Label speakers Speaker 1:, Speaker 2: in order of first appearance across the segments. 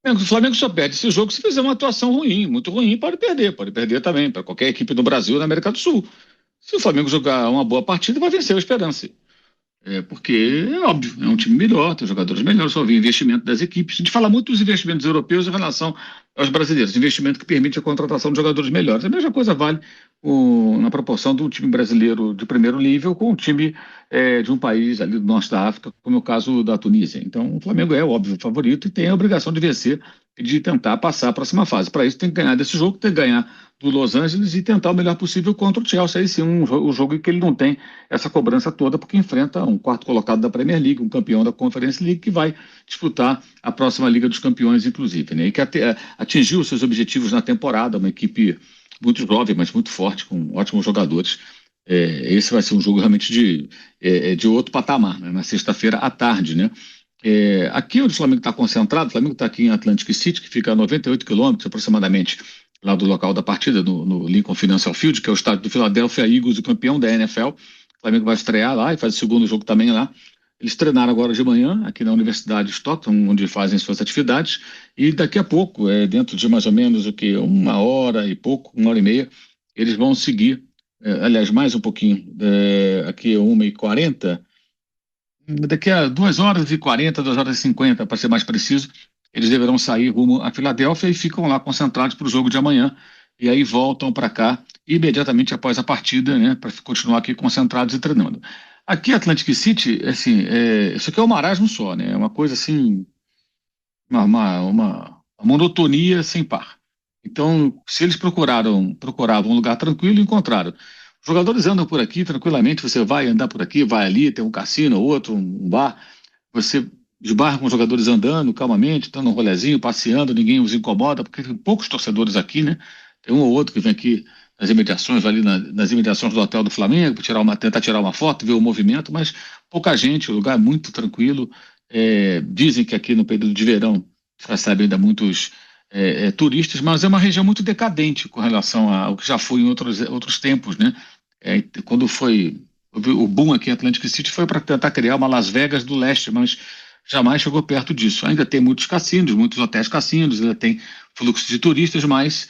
Speaker 1: O Flamengo só perde esse jogo se fizer uma atuação ruim, muito ruim, pode perder também, para qualquer equipe no Brasil e na América do Sul. Se o Flamengo jogar uma boa partida, vai vencer o Esperance. Porque é óbvio, é um time melhor, tem jogadores melhores, só vê investimento das equipes. A gente fala muito dos investimentos europeus em relação aos brasileiros, investimento que permite a contratação de jogadores melhores. A mesma coisa vale na proporção do time brasileiro de primeiro nível com o time de um país ali do norte da África, como é o caso da Tunísia. Então, o Flamengo é óbvio o favorito e tem a obrigação de vencer e de tentar passar a próxima fase. Para isso, tem que ganhar desse jogo, tem que ganhar do Los Angeles e tentar o melhor possível contra o Chelsea. Aí sim, um jogo em que ele não tem essa cobrança toda, porque enfrenta um quarto colocado da Premier League, um campeão da Conference League, que vai disputar a próxima Liga dos Campeões, inclusive, né? E que atingiu seus objetivos na temporada, uma equipe muito jovem, mas muito forte, com ótimos jogadores. Esse vai ser um jogo realmente de outro patamar, né? Na sexta-feira à tarde, né? Aqui onde o Flamengo está concentrado, o Flamengo está aqui em Atlantic City, que fica a 98 quilômetros aproximadamente lá do local da partida, no Lincoln Financial Field, que é o estádio do Philadelphia Eagles, o campeão da NFL. O Flamengo vai estrear lá e faz o segundo jogo também lá. Eles treinaram agora de manhã, aqui na Universidade Stockton, onde fazem suas atividades, e daqui a pouco, dentro de mais ou menos uma hora e pouco, uma hora e meia, eles vão seguir, aliás, mais um pouquinho, aqui é 1h40, daqui a 2h40, 2h50, para ser mais preciso, eles deverão sair rumo a Filadélfia e ficam lá concentrados para o jogo de amanhã. E aí voltam para cá imediatamente após a partida, né, para continuar aqui concentrados e treinando. Aqui, Atlantic City, assim, isso aqui é um marasmo só, né? É uma coisa assim, uma monotonia sem par. Então, se eles procuravam um lugar tranquilo, encontraram. Os jogadores andam por aqui tranquilamente, você vai andar por aqui, vai ali, tem um cassino, outro, um bar, você esbarra com os jogadores andando calmamente, dando um rolezinho, passeando, ninguém os incomoda, porque tem poucos torcedores aqui, né? Tem um ou outro que vem aqui nas imediações, ali nas imediações do hotel do Flamengo, para tentar tirar uma foto, ver o movimento, mas pouca gente, o lugar é muito tranquilo. Dizem que aqui no período de verão recebe ainda muitos turistas, mas é uma região muito decadente com relação ao que já foi em outros tempos, né? Quando foi o boom aqui em Atlantic City foi para tentar criar uma Las Vegas do leste, mas jamais chegou perto disso. Ainda tem muitos cassinos, muitos hotéis cassinos, ainda tem fluxo de turistas, mas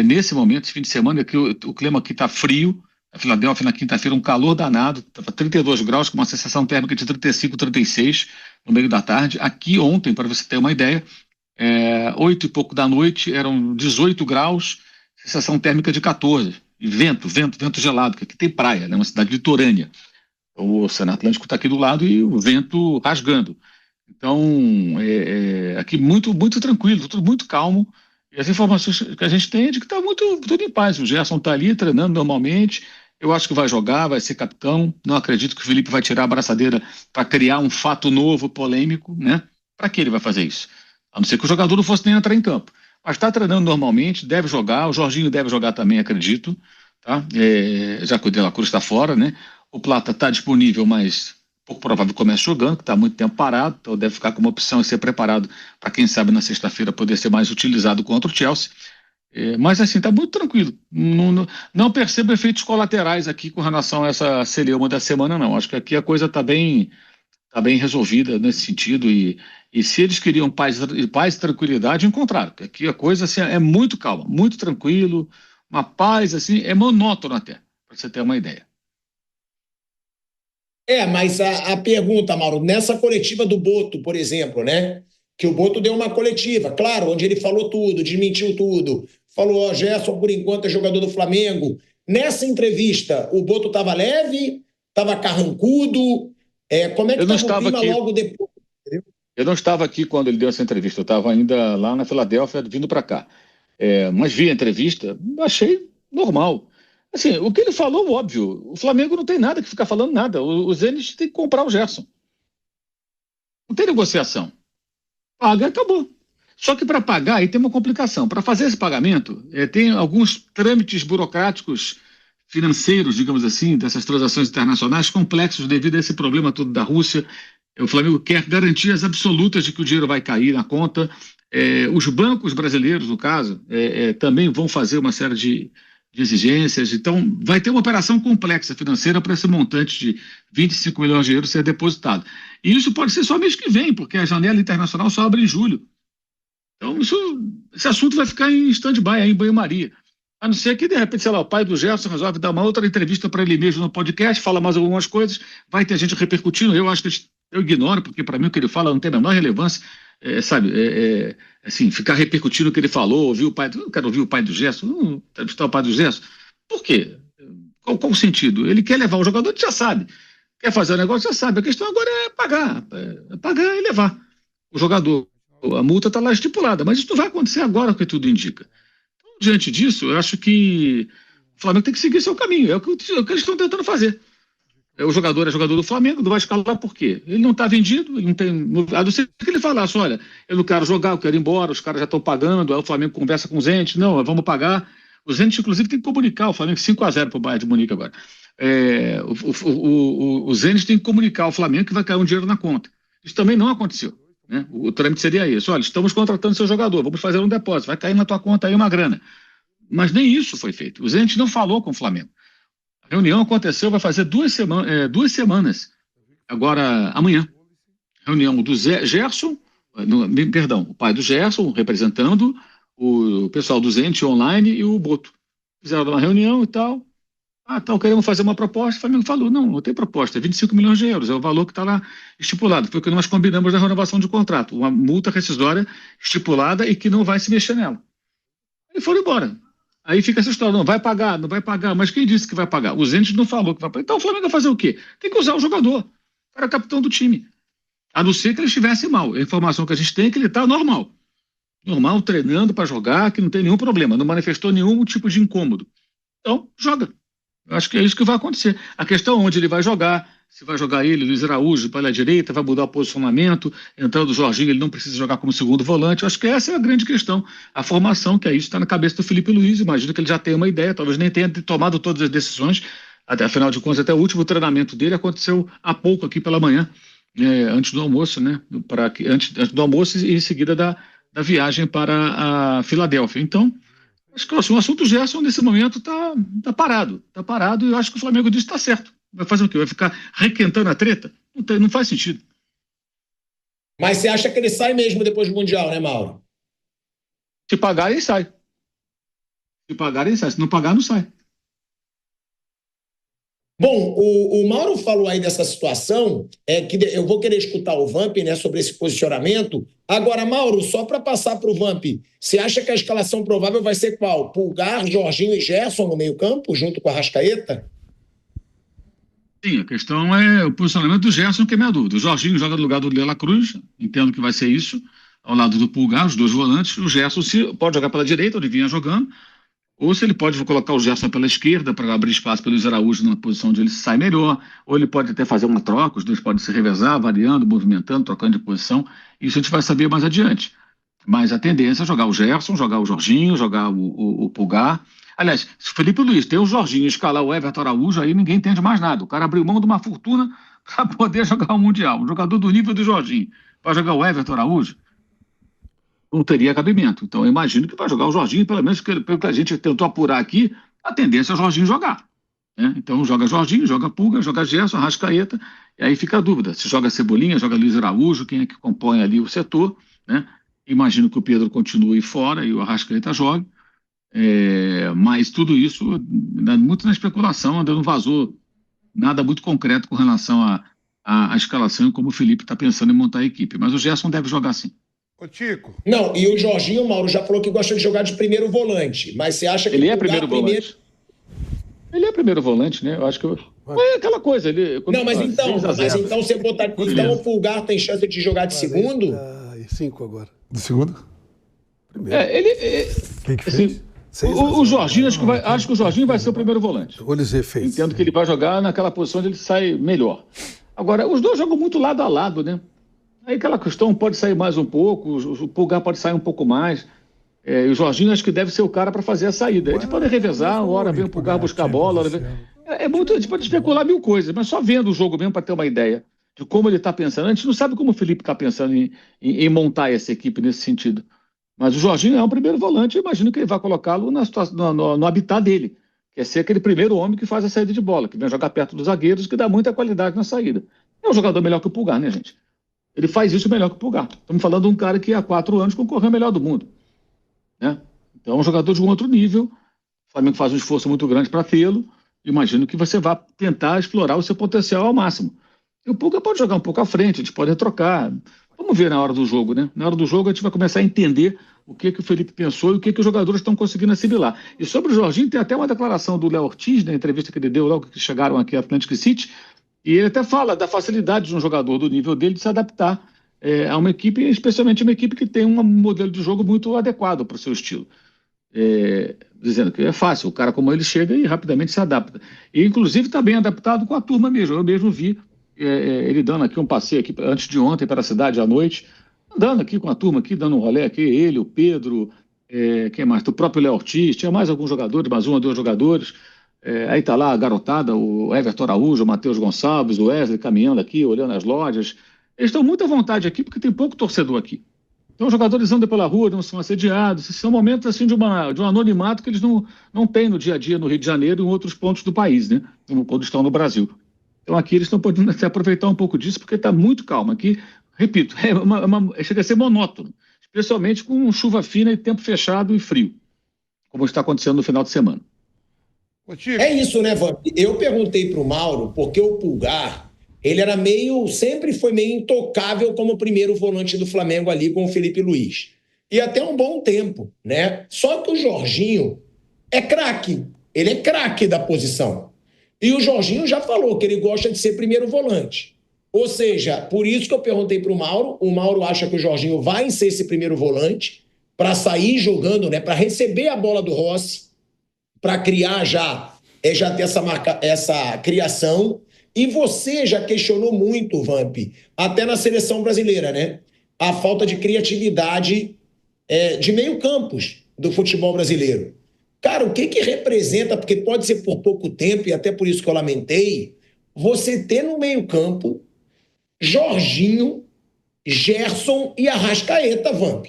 Speaker 1: nesse momento, esse fim de semana, aqui, o clima aqui está frio. A Filadélfia, na quinta-feira, um calor danado, estava 32 graus, com uma sensação térmica de 35, 36 no meio da tarde. Aqui ontem, para você ter uma ideia, 8 e pouco da noite, eram 18 graus, sensação térmica de 14. E vento gelado, porque aqui tem praia, né? Uma cidade litorânea. O Oceano Atlântico está aqui do lado e o vento rasgando. Então, aqui muito, muito tranquilo, tudo muito calmo. E as informações que a gente tem é de que está tudo em paz. O Gerson está ali treinando normalmente. Eu acho que vai jogar, vai ser capitão. Não acredito que o Felipe vai tirar a braçadeira para criar um fato novo, polêmico, né? Para que ele vai fazer isso? A não ser que o jogador não fosse nem entrar em campo. Mas está treinando normalmente, deve jogar. O Jorginho deve jogar também, acredito. Tá? Já que o De La Cruz está fora, né? O Plata está disponível, mas pouco provável que comece jogando, que está há muito tempo parado, então deve ficar como opção e ser preparado para, quem sabe, na sexta-feira poder ser mais utilizado contra o Chelsea. Mas assim, está muito tranquilo. Não percebo efeitos colaterais aqui com relação a essa celeuma da semana, não. Acho que aqui a coisa tá bem resolvida nesse sentido. E se eles queriam paz e tranquilidade, encontraram. Porque aqui a coisa assim, é muito calma, muito tranquilo, uma paz assim, é monótono até, para você ter uma ideia.
Speaker 2: Mas a pergunta, Mauro, nessa coletiva do Boto, por exemplo, né? Que o Boto deu uma coletiva, claro, onde ele falou tudo, desmentiu tudo, falou, ó, Gerson, por enquanto, é jogador do Flamengo. Nessa entrevista, o Boto estava leve, estava carrancudo, como é que
Speaker 1: Eu não
Speaker 2: estava o
Speaker 1: estava
Speaker 2: clima
Speaker 1: aqui,
Speaker 2: logo depois?
Speaker 1: eu não estava aqui quando ele deu essa entrevista, eu estava ainda lá na Filadélfia, vindo para cá. Mas vi a entrevista, achei normal. Assim, o que ele falou, óbvio, o Flamengo não tem nada que ficar falando nada. O Zenit tem que comprar o Gerson. Não tem negociação. Paga, acabou. Só que para pagar, aí tem uma complicação. Para fazer esse pagamento, tem alguns trâmites burocráticos financeiros, digamos assim, dessas transações internacionais complexos devido a esse problema todo da Rússia. O Flamengo quer garantias absolutas de que o dinheiro vai cair na conta. Os bancos brasileiros, no caso, também vão fazer uma série de exigências. Então, vai ter uma operação complexa financeira para esse montante de 25 milhões de euros ser depositado. E isso pode ser só mês que vem, porque a janela internacional só abre em julho. Então, esse assunto vai ficar em stand-by, aí em banho-maria. A não ser que, de repente, sei lá, o pai do Gerson resolve dar uma outra entrevista para ele mesmo no podcast, fala mais algumas coisas, vai ter gente repercutindo. Eu acho que eu ignoro, porque para mim o que ele fala não tem a menor relevância, sabe? Assim, ficar repercutindo o que ele falou, ouvir o pai. Eu não quero ouvir o pai do Gerson, não entrevistar o pai do Gerson. Por quê? Qual o sentido? Ele quer levar o jogador, ele já sabe. Quer fazer o negócio, já sabe. A questão agora é pagar. Pagar e levar o jogador. A multa está lá estipulada, mas isso não vai acontecer agora, o que tudo indica. Então, diante disso, eu acho que o Flamengo tem que seguir seu caminho. É o que eles estão tentando fazer. O jogador é jogador do Flamengo, não vai escalar por quê? Ele não está vendido, ele não tem. A não ser que ele falasse: olha, eu não quero jogar, eu quero ir embora, os caras já estão pagando, aí o Flamengo conversa com o Zenit, não, vamos pagar. O Zenit, inclusive, tem que comunicar o Flamengo 5-0 para o Bayern de Munique agora. O Zenit tem que comunicar ao Flamengo que vai cair um dinheiro na conta. Isso também não aconteceu. Né? O trâmite seria esse: olha, estamos contratando seu jogador, vamos fazer um depósito, vai cair na tua conta aí uma grana. Mas nem isso foi feito. O Zenit não falou com o Flamengo. A reunião aconteceu, vai fazer 2 semanas. Agora, amanhã. Reunião do Gerson, perdão, o pai do Gerson, representando o pessoal do Zenit online e o Boto. Fizeram uma reunião e tal. Então queremos fazer uma proposta. O Flamengo falou: não tem proposta, é 25 milhões de euros, é o valor que está lá estipulado. Foi o que nós combinamos na renovação de contrato. Uma multa rescisória estipulada e que não vai se mexer nela. E foram embora. Aí fica essa história: não vai pagar, não vai pagar. Mas quem disse que vai pagar? O Zenit não falou que vai pagar. Então o Flamengo vai fazer o quê? Tem que usar o jogador. O cara é capitão do time. A não ser que ele estivesse mal. A informação que a gente tem é que ele está normal. Normal, treinando para jogar, que não tem nenhum problema. Não manifestou nenhum tipo de incômodo. Então, joga. Eu acho que é isso que vai acontecer. A questão é onde ele vai jogar, se vai jogar ele, Luiz Araújo, pela direita, vai mudar o posicionamento, entrando o Jorginho, ele não precisa jogar como segundo volante. Eu acho que essa é a grande questão. A formação, que é isso, está na cabeça do Felipe Luiz. Imagino que ele já tem uma ideia, talvez nem tenha tomado todas as decisões. Afinal de contas, até o último treinamento dele aconteceu há pouco aqui pela manhã, antes do almoço, né? Antes do almoço e em seguida da viagem para a Filadélfia. Então, acho que o assunto Gerson, nesse momento, está parado. Está parado e eu acho que o Flamengo diz que está certo. Vai fazer o quê? Vai ficar requentando a treta? Não faz sentido.
Speaker 2: Mas você acha que ele sai mesmo depois do Mundial, né, Mauro?
Speaker 1: Se pagar, ele sai. Se pagar, ele sai. Se não pagar, não sai.
Speaker 2: Bom, o Mauro falou aí dessa situação, que eu vou querer escutar o Vamp, né, sobre esse posicionamento. Agora, Mauro, só para passar para o Vamp, você acha que a escalação provável vai ser qual? Pulgar, Jorginho e Gerson no meio-campo, junto com a Arrascaeta?
Speaker 1: Sim, a questão é o posicionamento do Gerson, que é minha dúvida. O Jorginho joga no lugar do De La Cruz, entendo que vai ser isso, ao lado do Pulgar, os dois volantes. O Gerson pode jogar pela direita, onde vinha jogando, ou se ele pode colocar o Gerson pela esquerda para abrir espaço para o Luiz Araújo na posição onde ele sai melhor, ou ele pode até fazer uma troca, os dois podem se revezar, variando, movimentando, trocando de posição. Isso a gente vai saber mais adiante. Mas a tendência é jogar o Gerson, jogar o Jorginho, jogar o Pulgar. Aliás, se o Felipe Luiz tem o Jorginho escalar o Everton Araújo, aí ninguém entende mais nada. O cara abriu mão de uma fortuna para poder jogar o Mundial. Um jogador do nível do Jorginho para jogar o Everton Araújo não teria cabimento. Então eu imagino que vai jogar o Jorginho, pelo menos pelo que a gente tentou apurar aqui, a tendência é o Jorginho jogar. Né? Então joga Jorginho, joga Pulga, joga Gerson, Arrascaeta, e aí fica a dúvida: se joga Cebolinha, joga Luiz Araújo, quem é que compõe ali o setor, né? Imagino que o Pedro continue fora e o Arrascaeta jogue, mas tudo isso muito na especulação, ainda não vazou nada muito concreto com relação à escalação e como o Felipe está pensando em montar a equipe. Mas o Gerson deve jogar sim.
Speaker 3: Ô, Tico.
Speaker 2: Não, e o Jorginho, Mauro, já falou que gosta de jogar de primeiro volante, mas você acha que
Speaker 1: ele é primeiro volante? Ele é primeiro volante, né? Eu acho que é aquela coisa.
Speaker 2: Não, mas então você botar. Então o Pulgar tem chance de jogar de segundo?
Speaker 3: 5 agora. Do segundo?
Speaker 1: Primeiro.
Speaker 3: Quem que fez?
Speaker 1: O Jorginho, acho que o Jorginho vai ser o primeiro volante.
Speaker 3: O Eliseu fez.
Speaker 1: Entendo que ele vai jogar naquela posição onde ele sai melhor. Agora, os dois jogam muito lado a lado, né? Aí aquela questão pode sair mais um pouco, o Pulgar pode sair um pouco mais. E o Jorginho acho que deve ser o cara para fazer a saída. Eles podem revezar, uma hora vem o Pulgar buscar a bola. A gente pode especular mil coisas, mas só vendo o jogo mesmo para ter uma ideia de como ele está pensando. A gente não sabe como o Felipe está pensando em montar essa equipe nesse sentido. Mas o Jorginho é um primeiro volante, eu imagino que ele vai colocá-lo no habitat dele, que é ser aquele primeiro homem que faz a saída de bola, que vem jogar perto dos zagueiros, que dá muita qualidade na saída. É um jogador melhor que o Pulgar, né, gente? ele faz isso melhor que o Pulgar. Estamos falando de um cara que há 4 anos concorreu ao melhor do mundo, né? Então é um jogador de um outro nível. O Flamengo faz um esforço muito grande para tê-lo. Imagino que você vai tentar explorar o seu potencial ao máximo. E o Pulgar pode jogar um pouco à frente, a gente pode trocar. Vamos ver na hora do jogo, né? Na hora do jogo a gente vai começar a entender o que o Felipe pensou e o que os jogadores estão conseguindo assimilar. E sobre o Jorginho, tem até uma declaração do Léo Ortiz, na entrevista que ele deu logo que chegaram aqui a Atlético City, e ele até fala da facilidade de um jogador do nível dele de se adaptar a uma equipe, especialmente uma equipe que tem um modelo de jogo muito adequado para o seu estilo. Dizendo que é fácil, o cara como ele chega e rapidamente se adapta. E inclusive está bem adaptado com a turma mesmo. Eu mesmo vi ele dando aqui um passeio aqui antes de ontem para a cidade à noite, andando aqui com a turma aqui, dando um rolê aqui, ele, o Pedro, quem mais? O próprio Léo Ortiz, tinha mais alguns jogadores, mais um ou dois jogadores. Aí tá lá a garotada, o Everton Araújo, o Matheus Gonçalves, o Wesley caminhando aqui, olhando as lojas. Eles estão muito à vontade aqui porque tem pouco torcedor aqui. Então os jogadores andam pela rua, não são assediados. São momentos assim de um anonimato que eles não têm no dia a dia no Rio de Janeiro e em outros pontos do país, né? Quando estão no Brasil. Então aqui eles estão podendo até aproveitar um pouco disso porque está muito calmo. Aqui, repito, chega a ser monótono, especialmente com chuva fina e tempo fechado e frio, como está acontecendo no final de semana.
Speaker 2: É isso, né, Vamp? Eu perguntei para o Mauro porque o Pulgar, ele era sempre foi meio intocável como primeiro volante do Flamengo ali com o Felipe Luiz. E até um bom tempo, né? Só que o Jorginho é craque. Ele é craque da posição. E o Jorginho já falou que ele gosta de ser primeiro volante. Ou seja, por isso que eu perguntei para o Mauro. O Mauro acha que o Jorginho vai ser esse primeiro volante para sair jogando, né? Para receber a bola do Rossi, para criar já ter essa criação. E você já questionou muito, Vamp, até na seleção brasileira, né? A falta de criatividade de meio campos do futebol brasileiro. Cara, o que representa, porque pode ser por pouco tempo, e até por isso que eu lamentei, você ter no meio campo Jorginho, Gerson e Arrascaeta, Vamp.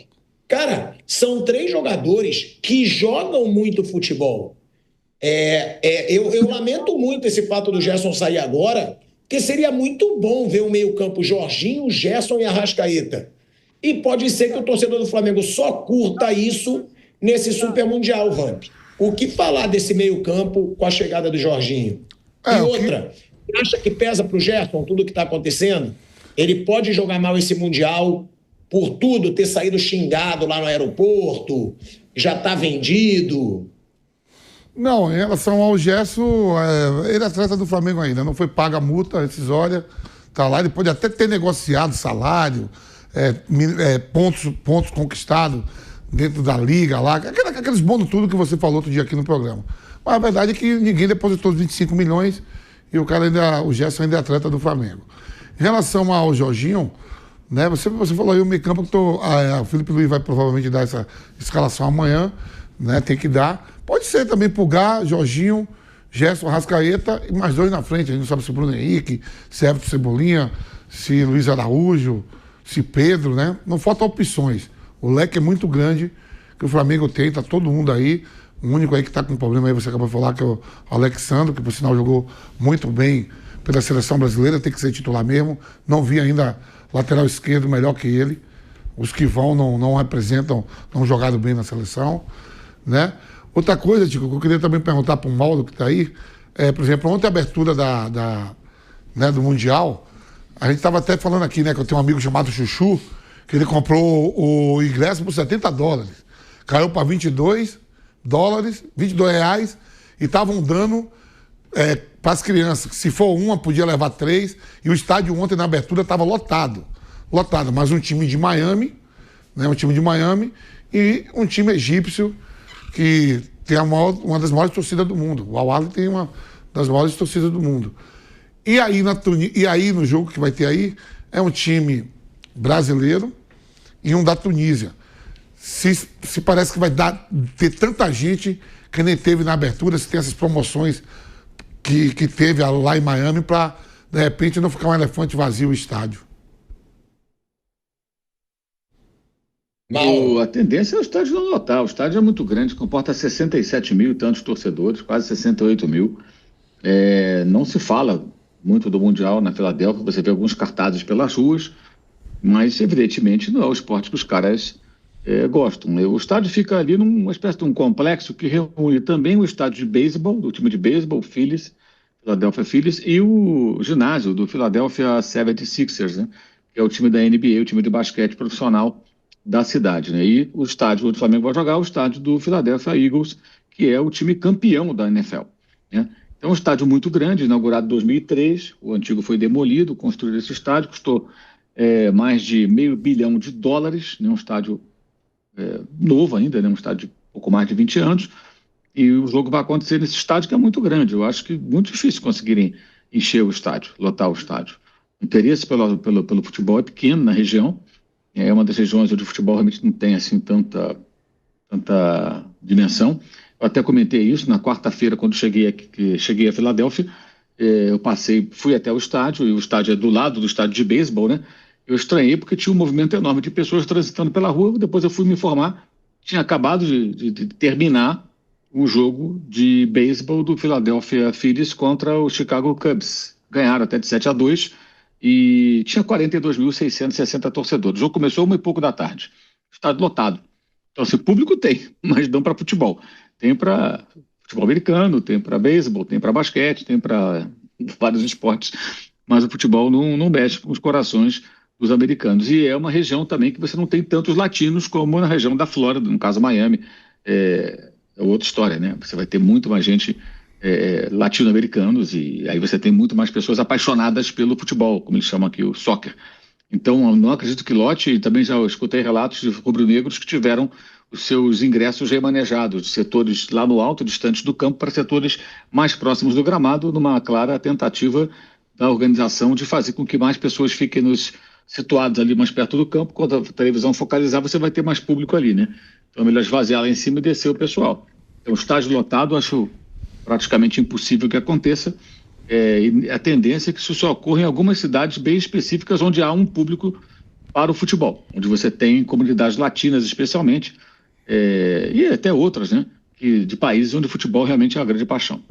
Speaker 2: Cara, são 3 jogadores que jogam muito futebol. Eu lamento muito esse fato do Gerson sair agora, porque seria muito bom ver o meio-campo Jorginho, Gerson e Arrascaeta. E pode ser que o torcedor do Flamengo só curta isso nesse Super Mundial, Vamp. O que falar desse meio-campo com a chegada do Jorginho? E outra, você acha que pesa pro Gerson tudo que está acontecendo? Ele pode jogar mal esse Mundial por tudo, ter saído xingado lá no aeroporto, já está vendido.
Speaker 3: Não, em relação ao Gerson, ele é atleta do Flamengo ainda, não foi paga a multa rescisória, tá lá, ele pode até ter negociado salário, pontos conquistados dentro da liga lá, aqueles bônus tudo que você falou outro dia aqui no programa. Mas a verdade é que ninguém depositou os 25 milhões e o Gerson ainda é atleta do Flamengo. Em relação ao Jorginho, né, você falou aí o meio campo que o Felipe Luiz vai provavelmente dar essa escalação amanhã, né, tem que dar. Pode ser também Pulgar, Jorginho, Gerson, Arrascaeta e mais 2 na frente. A gente não sabe se Bruno Henrique, se Everton Cebolinha, se Luiz Araújo, se Pedro, né? Não faltam opções. O leque é muito grande que o Flamengo tem, tá todo mundo aí. O único aí que tá com problema aí, você acabou de falar, que é o Alexandre, que por sinal jogou muito bem pela seleção brasileira, tem que ser titular mesmo. Não vi ainda lateral esquerdo melhor que ele. Os que vão não representam, não jogaram bem na seleção, né? Outra coisa, Tico, que eu queria também perguntar para o Mauro, que está aí, por exemplo, ontem a abertura do Mundial, a gente estava até falando aqui, né, que eu tenho um amigo chamado Chuchu, que ele comprou o ingresso por $70. Caiu para $22, R$22, e estavam dando para as crianças, que se for uma, podia levar 3, e o estádio ontem na abertura estava lotado, mas um time de Miami, né, e um time egípcio, que tem uma das maiores torcidas do mundo. O Al-Ahly tem uma das maiores torcidas do mundo. E aí no jogo que vai ter aí, é um time brasileiro e um da Tunísia. Se parece que vai ter tanta gente que nem teve na abertura, se tem essas promoções que teve lá em Miami, para, de repente, não ficar um elefante vazio o estádio.
Speaker 1: A tendência é o estádio não lotar. O estádio é muito grande, comporta 67 mil e tantos torcedores, quase 68 mil. Não se fala muito do Mundial na Filadélfia, você vê alguns cartazes pelas ruas, Mas, evidentemente, não é o esporte que os caras gostam. O estádio fica ali numa espécie de um complexo que reúne também o estádio de beisebol, do time de beisebol, Philadelphia Phillies, e o ginásio do Philadelphia 76ers, né? Que é o time da NBA, o time de basquete profissional da cidade, né? E o estádio onde o Flamengo vai jogar é o estádio do Philadelphia Eagles, que é o time campeão da NFL, né? É um estádio muito grande, inaugurado em 2003, o antigo foi demolido, construído esse estádio, custou mais de $500 milhão, né? Um estádio novo ainda, né? Um estádio de pouco mais de 20 anos, e o jogo vai acontecer nesse estádio que é muito grande. Eu acho que é muito difícil conseguirem encher o estádio, lotar o estádio. O interesse pelo futebol é pequeno na região, é uma das regiões onde o futebol realmente não tem assim tanta dimensão. Eu até comentei isso na quarta-feira, quando cheguei a Filadélfia. Eu fui até o estádio, e o estádio é do lado do estádio de beisebol, né? Eu estranhei porque tinha um movimento enorme de pessoas transitando pela rua. Depois eu fui me informar, tinha acabado de terminar o jogo de beisebol do Philadelphia Phillies contra o Chicago Cubs. Ganharam até de 7-2 e tinha 42.660 torcedores. O jogo começou 1h pouco da tarde. Estádio lotado. Então, assim, público tem, mas não para futebol. Tem para futebol americano, tem para beisebol, tem para basquete, tem para vários esportes, mas o futebol não mexe com os corações dos americanos. E é uma região também que você não tem tantos latinos como na região da Flórida, no caso Miami. É outra história, né? Você vai ter muito mais gente latino-americanos, e aí você tem muito mais pessoas apaixonadas pelo futebol, como eles chamam aqui, o soccer. Então, eu não acredito que lote, e também já escutei relatos de rubro-negros que tiveram os seus ingressos remanejados, de setores lá no alto, distantes do campo, para setores mais próximos do gramado, numa clara tentativa da organização de fazer com que mais pessoas fiquem situados ali mais perto do campo. Quando a televisão focalizar, você vai ter mais público ali, né? Então é melhor esvaziar lá em cima e descer o pessoal. Então, o estádio lotado, acho praticamente impossível que aconteça. E a tendência é que isso só ocorra em algumas cidades bem específicas onde há um público para o futebol, onde você tem comunidades latinas especialmente, e até outras, né, de países onde o futebol realmente é a grande paixão.